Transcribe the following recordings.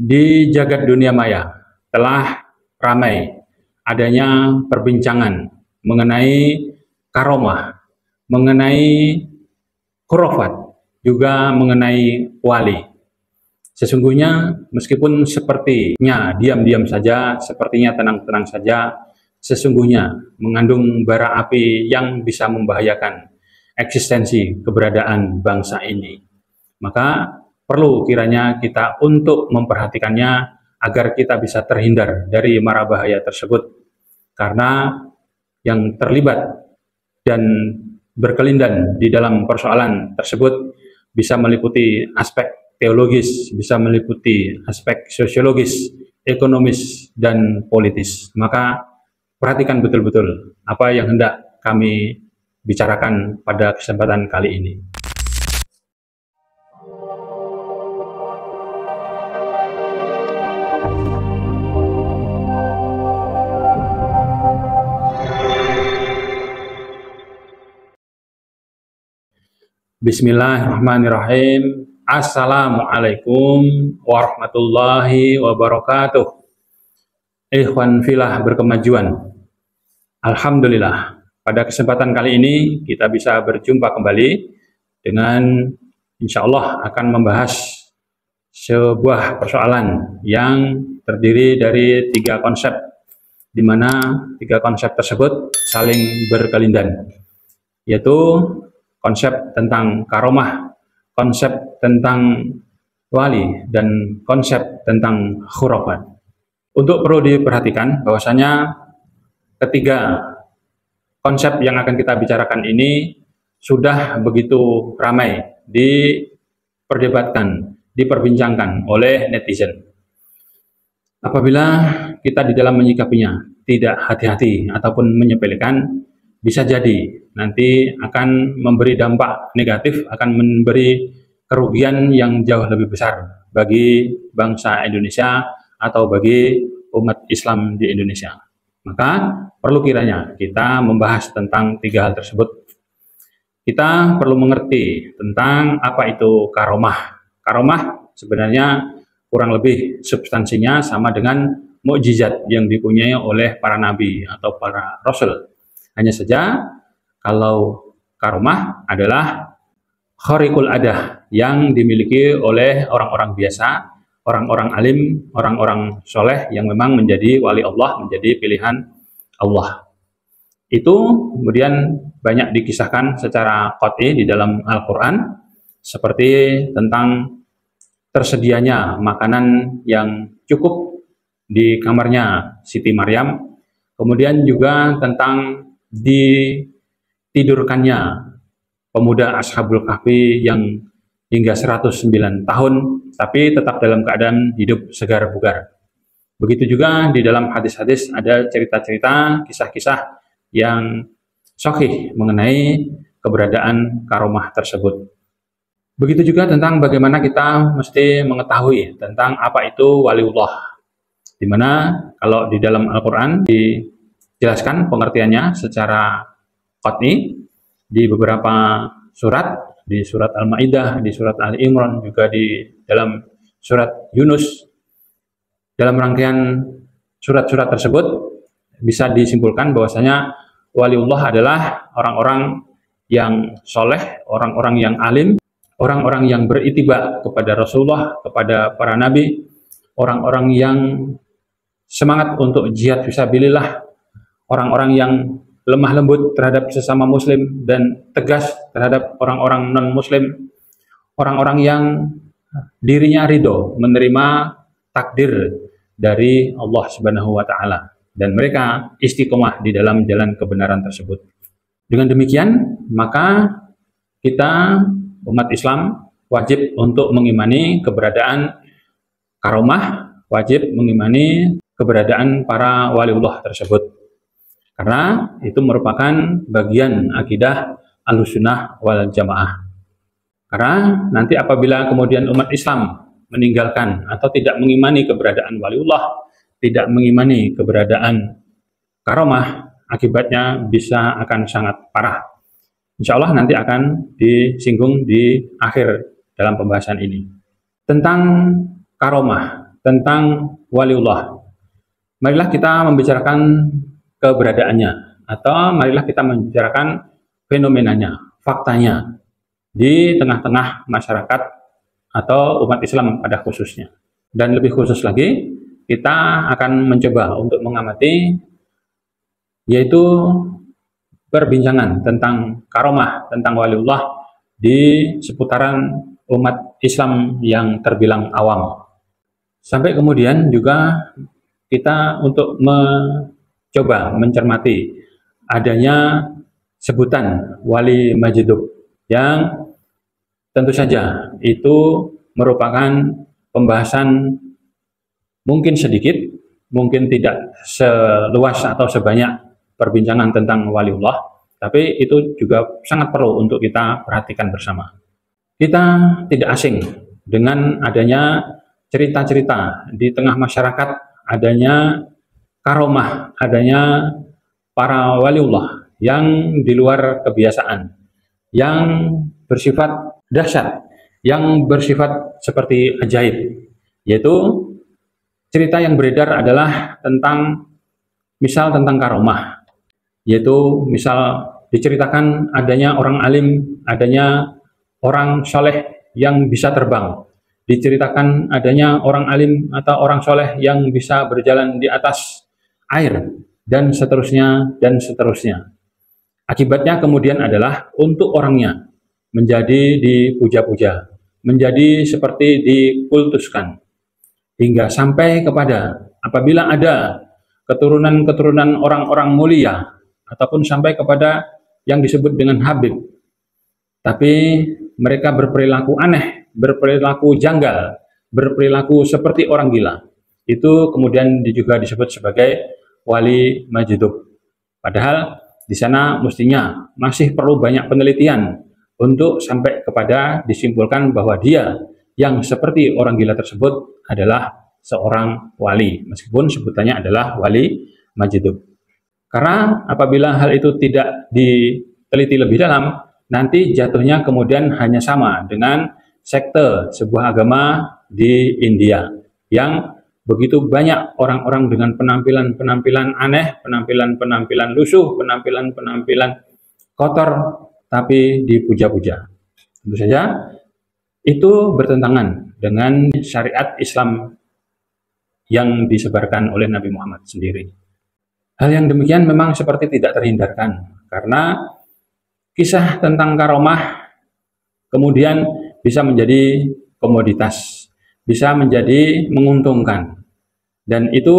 Di jagat dunia maya telah ramai adanya perbincangan mengenai karomah, mengenai khurafat, juga mengenai wali. Sesungguhnya meskipun sepertinya diam-diam saja, sepertinya tenang-tenang saja, sesungguhnya mengandung bara api yang bisa membahayakan eksistensi keberadaan bangsa ini. Maka perlu kiranya kita untuk memperhatikannya agar kita bisa terhindar dari mara bahaya tersebut. Karena yang terlibat dan berkelindan di dalam persoalan tersebut bisa meliputi aspek teologis, bisa meliputi aspek sosiologis, ekonomis, dan politis. Maka perhatikan betul-betul apa yang hendak kami bicarakan pada kesempatan kali ini. Bismillahirrahmanirrahim. Assalamualaikum warahmatullahi wabarakatuh. Ikhwan filah berkemajuan. Alhamdulillah, pada kesempatan kali ini kita bisa berjumpa kembali dengan insya Allah akan membahas sebuah persoalan yang terdiri dari 3 konsep, di mana 3 konsep tersebut saling berkelindan, yaitu konsep tentang karomah, konsep tentang wali, dan konsep tentang khurafat. Untuk perlu diperhatikan bahwasanya ketiga konsep yang akan kita bicarakan ini sudah begitu ramai diperdebatkan, diperbincangkan oleh netizen. Apabila kita di dalam menyikapinya tidak hati-hati ataupun menyepelekan, bisa jadi nanti akan memberi dampak negatif, akan memberi kerugian yang jauh lebih besar bagi bangsa Indonesia atau bagi umat Islam di Indonesia. Maka perlu kiranya kita membahas tentang 3 hal tersebut. Kita perlu mengerti tentang apa itu karomah. Karomah sebenarnya kurang lebih substansinya sama dengan mukjizat yang dipunyai oleh para nabi atau para rasul. Hanya saja kalau karomah adalah khariqul adah yang dimiliki oleh orang-orang biasa, orang-orang alim, orang-orang soleh yang memang menjadi wali Allah, menjadi pilihan Allah. Itu kemudian banyak dikisahkan secara qat'i di dalam Al-Quran, seperti tentang tersedianya makanan yang cukup di kamarnya Siti Maryam, kemudian juga tentang ditidurkannya pemuda Ashabul Kahfi yang hingga 109 tahun tapi tetap dalam keadaan hidup segar bugar. Begitu juga di dalam hadis-hadis ada cerita-cerita, kisah-kisah yang sahih mengenai keberadaan karomah tersebut. Begitu juga tentang bagaimana kita mesti mengetahui tentang apa itu waliullah, di mana kalau di dalam Al-Quran dijelaskan pengertiannya secara qat'i di beberapa surat, di surat Al-Maidah, di surat Ali Imran, juga di dalam surat Yunus. Dalam rangkaian surat-surat tersebut bisa disimpulkan bahwasanya waliullah adalah orang-orang yang soleh, orang-orang yang alim, orang-orang yang berittiba kepada Rasulullah, kepada para nabi, orang-orang yang semangat untuk jihad fisabilillah, orang-orang yang lemah lembut terhadap sesama muslim dan tegas terhadap orang-orang non-muslim, orang-orang yang dirinya ridho menerima takdir dari Allah Subhanahu wa taala dan mereka istiqomah di dalam jalan kebenaran tersebut. Dengan demikian, maka kita umat Islam wajib untuk mengimani keberadaan karomah, wajib mengimani keberadaan para waliullah tersebut. Karena itu merupakan bagian akidah Ahlussunnah wal Jamaah. Karena nanti apabila kemudian umat Islam meninggalkan atau tidak mengimani keberadaan waliullah, tidak mengimani keberadaan karomah, akibatnya bisa akan sangat parah. Insya Allah nanti akan disinggung di akhir dalam pembahasan ini. Tentang karomah, tentang waliullah. Marilah kita membicarakan keberadaannya, atau marilah kita membicarakan fenomenanya, faktanya di tengah-tengah masyarakat atau umat Islam pada khususnya. Dan lebih khusus lagi, kita akan mencoba untuk mengamati yaitu perbincangan tentang karomah, tentang waliullah di seputaran umat Islam yang terbilang awam. Sampai kemudian juga kita untuk mencoba mencermati adanya sebutan wali majidub yang tentu saja itu merupakan pembahasan mungkin sedikit, mungkin tidak seluas atau sebanyak perbincangan tentang waliullah, tapi itu juga sangat perlu untuk kita perhatikan bersama. Kita tidak asing dengan adanya cerita-cerita di tengah masyarakat, adanya karomah, adanya para waliullah yang di luar kebiasaan, yang bersifat dahsyat, yang bersifat seperti ajaib, yaitu cerita yang beredar adalah tentang tentang karomah, yaitu misal diceritakan adanya orang alim, adanya orang soleh yang bisa terbang, diceritakan adanya orang alim atau orang soleh yang bisa berjalan di atas air, dan seterusnya dan seterusnya. Akibatnya kemudian adalah untuk orangnya menjadi dipuja-puja, menjadi seperti dikultuskan, hingga sampai kepada apabila ada keturunan-keturunan orang-orang mulia, ataupun sampai kepada yang disebut dengan Habib, tapi mereka berperilaku aneh, berperilaku janggal, berperilaku seperti orang gila, itu kemudian juga disebut sebagai wali majidub. Padahal di sana mestinya masih perlu banyak penelitian untuk sampai kepada disimpulkan bahwa dia yang seperti orang gila tersebut adalah seorang wali, meskipun sebutannya adalah wali majidub. Karena apabila hal itu tidak diteliti lebih dalam, nanti jatuhnya kemudian hanya sama dengan sekte sebuah agama di India, yang begitu banyak orang-orang dengan penampilan-penampilan aneh, penampilan-penampilan lusuh, penampilan-penampilan kotor, tapi dipuja-puja. Tentu saja itu bertentangan dengan syariat Islam yang disebarkan oleh Nabi Muhammad sendiri. Hal yang demikian memang seperti tidak terhindarkan, karena kisah tentang karomah kemudian bisa menjadi komoditas, bisa menjadi menguntungkan, dan itu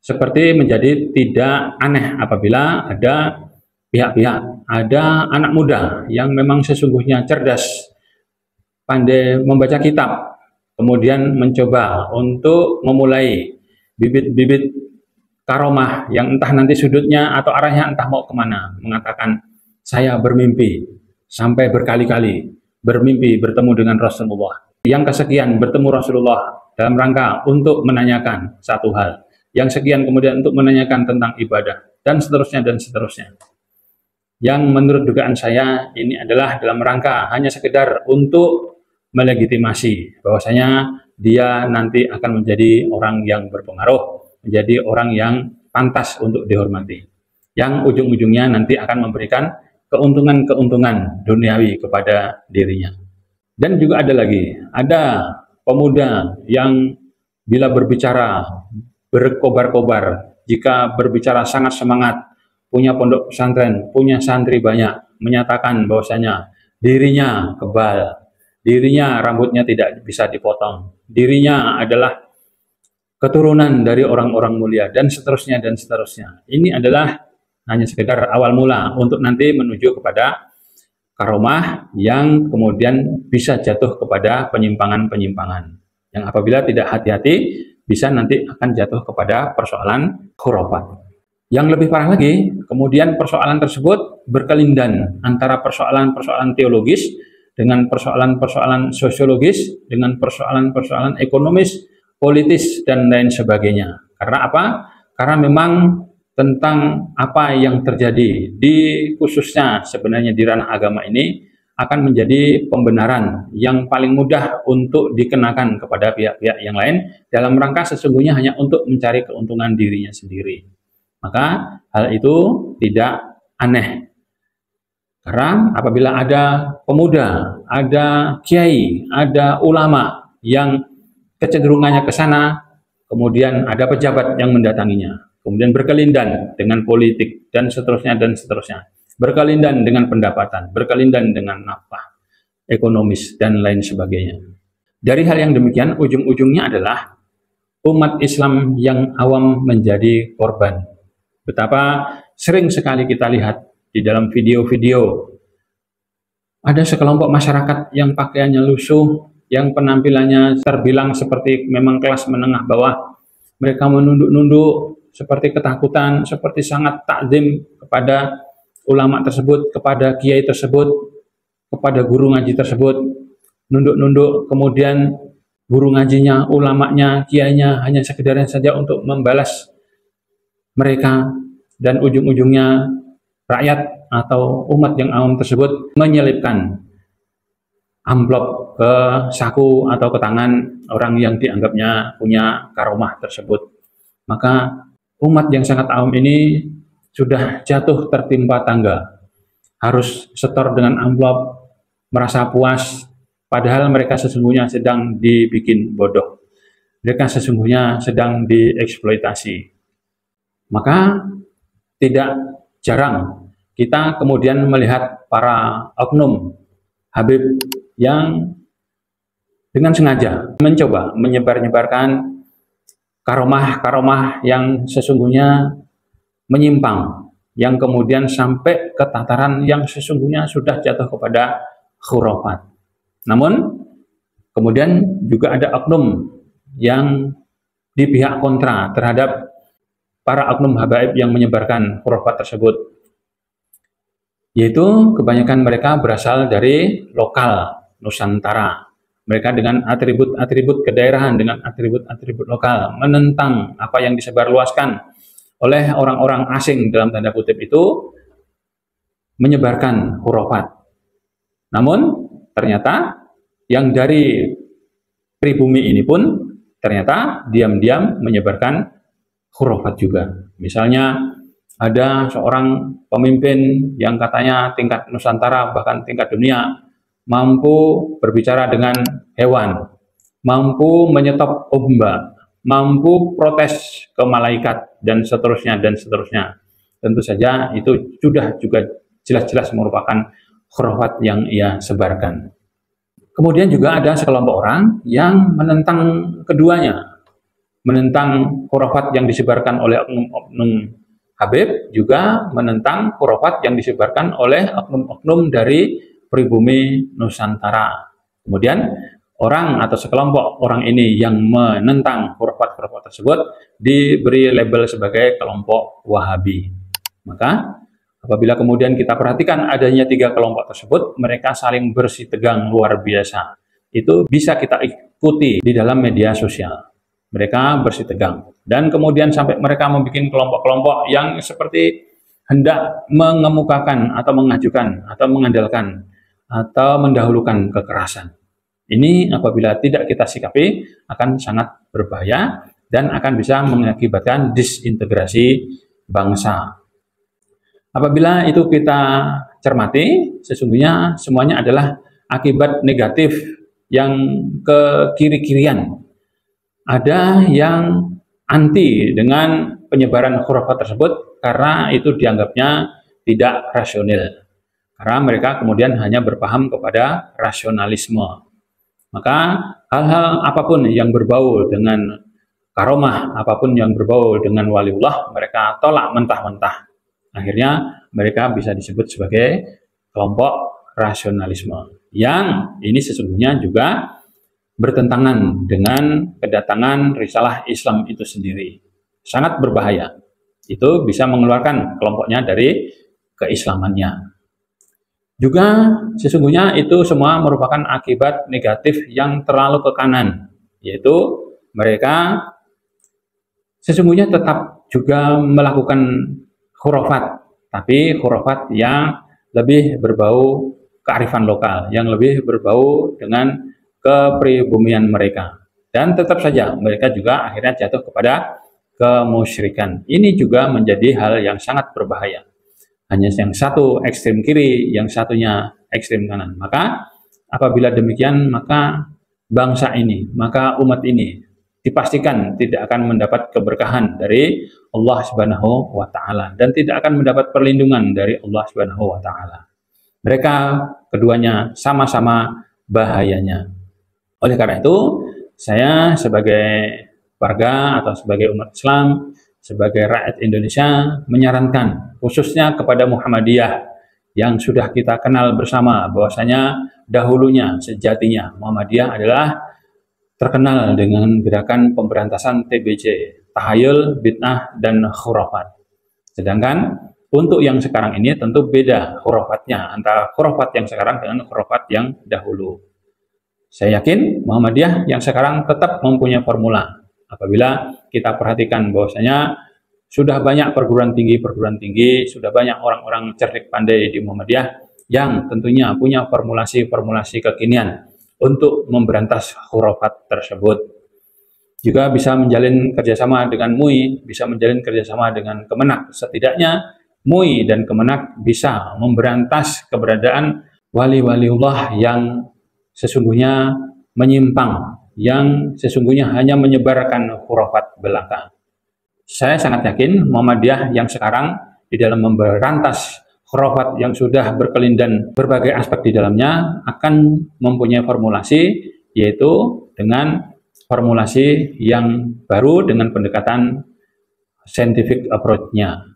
seperti menjadi tidak aneh apabila ada pihak-pihak, ada anak muda yang memang sesungguhnya cerdas, pandai membaca kitab, kemudian mencoba untuk memulai bibit-bibit karomah yang entah nanti sudutnya atau arahnya entah mau kemana, mengatakan saya bermimpi sampai berkali-kali, bermimpi bertemu dengan Rasulullah, yang kesekian bertemu Rasulullah dalam rangka untuk menanyakan satu hal, yang sekian kemudian untuk menanyakan tentang ibadah, dan seterusnya dan seterusnya. Yang menurut dugaan saya ini adalah dalam rangka hanya sekedar untuk melegitimasi bahwasanya dia nanti akan menjadi orang yang berpengaruh, menjadi orang yang pantas untuk dihormati, yang ujung-ujungnya nanti akan memberikan keuntungan-keuntungan duniawi kepada dirinya. Dan juga ada pemuda yang bila berbicara berkobar-kobar, jika berbicara sangat semangat, punya pondok pesantren, punya santri banyak, menyatakan bahwasanya dirinya kebal, dirinya rambutnya tidak bisa dipotong, dirinya adalah keturunan dari orang-orang mulia, dan seterusnya dan seterusnya. Ini adalah hanya sekedar awal mula untuk nanti menuju kepada karomah yang kemudian bisa jatuh kepada penyimpangan-penyimpangan, yang apabila tidak hati-hati bisa nanti akan jatuh kepada persoalan khurafat. Yang lebih parah lagi, kemudian persoalan tersebut berkelindan antara persoalan-persoalan teologis dengan persoalan-persoalan sosiologis, dengan persoalan-persoalan ekonomis, politis, dan lain sebagainya. Karena apa? Karena memang tentang apa yang terjadi di khususnya sebenarnya di ranah agama ini akan menjadi pembenaran yang paling mudah untuk dikenakan kepada pihak-pihak yang lain dalam rangka sesungguhnya hanya untuk mencari keuntungan dirinya sendiri. Maka hal itu tidak aneh. Karena apabila ada pemuda, ada kiai, ada ulama yang kecenderungannya ke sana, kemudian ada pejabat yang mendatanginya, kemudian berkelindan dengan politik dan seterusnya, berkelindan dengan pendapatan, berkelindan dengan nafkah ekonomis dan lain sebagainya. Dari hal yang demikian, ujung-ujungnya adalah umat Islam yang awam menjadi korban. Betapa sering sekali kita lihat di dalam video-video ada sekelompok masyarakat yang pakaiannya lusuh, yang penampilannya terbilang seperti memang kelas menengah bawah. Mereka menunduk-nunduk seperti ketakutan, seperti sangat takzim kepada ulama tersebut, kepada kiai tersebut, kepada guru ngaji tersebut, nunduk-nunduk, kemudian guru ngajinya, ulamanya, kiainya hanya sekedarnya saja untuk membalas mereka, dan ujung-ujungnya rakyat atau umat yang awam tersebut menyelipkan amplop ke saku atau ke tangan orang yang dianggapnya punya karomah tersebut. Maka umat yang sangat awam ini sudah jatuh tertimpa tangga, harus setor dengan amplop, merasa puas, padahal mereka sesungguhnya sedang dibikin bodoh. Mereka sesungguhnya sedang dieksploitasi. Maka tidak jarang kita kemudian melihat para oknum Habib yang dengan sengaja mencoba menyebar-nyebarkan karomah-karomah yang sesungguhnya menyimpang, yang kemudian sampai ke tataran yang sesungguhnya sudah jatuh kepada khurafat. Namun kemudian juga ada oknum yang di pihak kontra terhadap para oknum habaib yang menyebarkan khurafat tersebut, yaitu kebanyakan mereka berasal dari lokal Nusantara. Mereka dengan atribut-atribut kedaerahan, dengan atribut-atribut lokal, menentang apa yang disebarluaskan oleh orang-orang asing dalam tanda kutip itu, menyebarkan khurafat. Namun ternyata yang dari pribumi ini pun ternyata diam-diam menyebarkan khurafat juga. Misalnya ada seorang pemimpin yang katanya tingkat Nusantara bahkan tingkat dunia mampu berbicara dengan hewan, mampu menyetop ombak, mampu protes ke malaikat dan seterusnya dan seterusnya. Tentu saja itu sudah juga jelas-jelas merupakan khurafat yang ia sebarkan. Kemudian juga ada sekelompok orang yang menentang keduanya, menentang khurafat yang disebarkan oleh oknum-oknum Habib, juga menentang khurafat yang disebarkan oleh oknum-oknum dari pribumi Nusantara. Kemudian orang atau sekelompok orang ini yang menentang khurafat-khurafat tersebut diberi label sebagai kelompok Wahabi. Maka apabila kemudian kita perhatikan adanya tiga kelompok tersebut, mereka saling bersitegang luar biasa. Itu bisa kita ikuti di dalam media sosial. Mereka bersitegang. Dan kemudian sampai mereka membuat kelompok-kelompok yang seperti hendak mengemukakan atau mengajukan atau mengandalkan atau mendahulukan kekerasan. Ini apabila tidak kita sikapi akan sangat berbahaya dan akan bisa mengakibatkan disintegrasi bangsa. Apabila itu kita cermati, sesungguhnya semuanya adalah akibat negatif yang ke kiri-kirian. Ada yang anti dengan penyebaran khurafat tersebut karena itu dianggapnya tidak rasional. Karena mereka kemudian hanya berpaham kepada rasionalisme. Maka hal-hal apapun yang berbau dengan karomah, apapun yang berbau dengan waliullah, mereka tolak mentah-mentah. Akhirnya mereka bisa disebut sebagai kelompok rasionalisme. Yang ini sesungguhnya juga bertentangan dengan kedatangan risalah Islam itu sendiri. Sangat berbahaya. Itu bisa mengeluarkan kelompoknya dari keislamannya. Juga sesungguhnya itu semua merupakan akibat negatif yang terlalu ke kanan, yaitu mereka sesungguhnya tetap juga melakukan khurafat, tapi khurafat yang lebih berbau kearifan lokal, yang lebih berbau dengan kepribumian mereka. Dan tetap saja mereka juga akhirnya jatuh kepada kemusyrikan. Ini juga menjadi hal yang sangat berbahaya. Hanya yang satu ekstrem kiri, yang satunya ekstrem kanan. Maka apabila demikian, maka bangsa ini, maka umat ini dipastikan tidak akan mendapat keberkahan dari Allah Subhanahu wa taala dan tidak akan mendapat perlindungan dari Allah Subhanahu wa taala. Mereka keduanya sama-sama bahayanya. Oleh karena itu, saya sebagai warga atau sebagai umat Islam, sebagai rakyat Indonesia menyarankan khususnya kepada Muhammadiyah yang sudah kita kenal bersama bahwasanya dahulunya sejatinya Muhammadiyah adalah terkenal dengan gerakan pemberantasan TBC, tahayul, bid'ah, dan khurafat. Sedangkan untuk yang sekarang ini tentu beda khurafatnya antara khurafat yang sekarang dengan khurafat yang dahulu. Saya yakin Muhammadiyah yang sekarang tetap mempunyai formula. Apabila kita perhatikan bahwasanya sudah banyak perguruan tinggi, sudah banyak orang-orang cerdik pandai di Muhammadiyah yang tentunya punya formulasi-formulasi kekinian untuk memberantas khurafat tersebut. Juga bisa menjalin kerjasama dengan MUI, bisa menjalin kerjasama dengan Kemenak. Setidaknya MUI dan Kemenak bisa memberantas keberadaan wali-waliullah yang sesungguhnya menyimpang, yang sesungguhnya hanya menyebarkan khurafat belaka. Saya sangat yakin Muhammadiyah yang sekarang di dalam memberantas khurafat yang sudah berkelindan berbagai aspek di dalamnya akan mempunyai formulasi, yaitu dengan formulasi yang baru dengan pendekatan scientific approach-nya.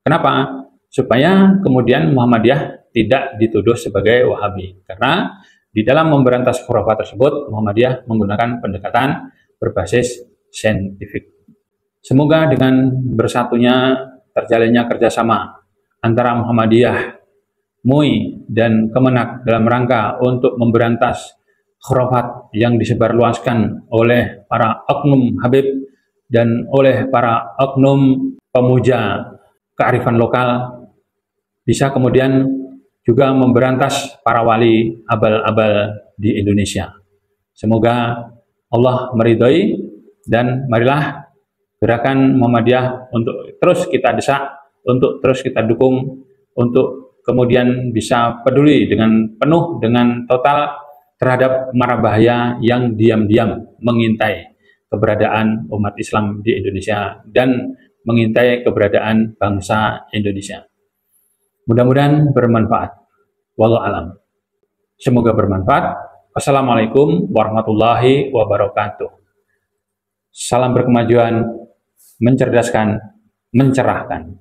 Kenapa? Supaya kemudian Muhammadiyah tidak dituduh sebagai Wahabi. Karena di dalam memberantas khurafat tersebut, Muhammadiyah menggunakan pendekatan berbasis saintifik. Semoga dengan bersatunya terjalinnya kerjasama antara Muhammadiyah, MUI, dan Kemenak dalam rangka untuk memberantas khurafat yang disebarluaskan oleh para oknum Habib dan oleh para oknum pemuja kearifan lokal, bisa kemudian juga memberantas para wali abal-abal di Indonesia. Semoga Allah meridhoi, dan marilah gerakan Muhammadiyah untuk terus kita desak, untuk terus kita dukung, untuk kemudian bisa peduli dengan penuh, dengan total terhadap mara bahaya yang diam-diam mengintai keberadaan umat Islam di Indonesia dan mengintai keberadaan bangsa Indonesia. Mudah-mudahan bermanfaat. Wallahu alam. Semoga bermanfaat. Wassalamualaikum warahmatullahi wabarakatuh. Salam berkemajuan, mencerdaskan, mencerahkan.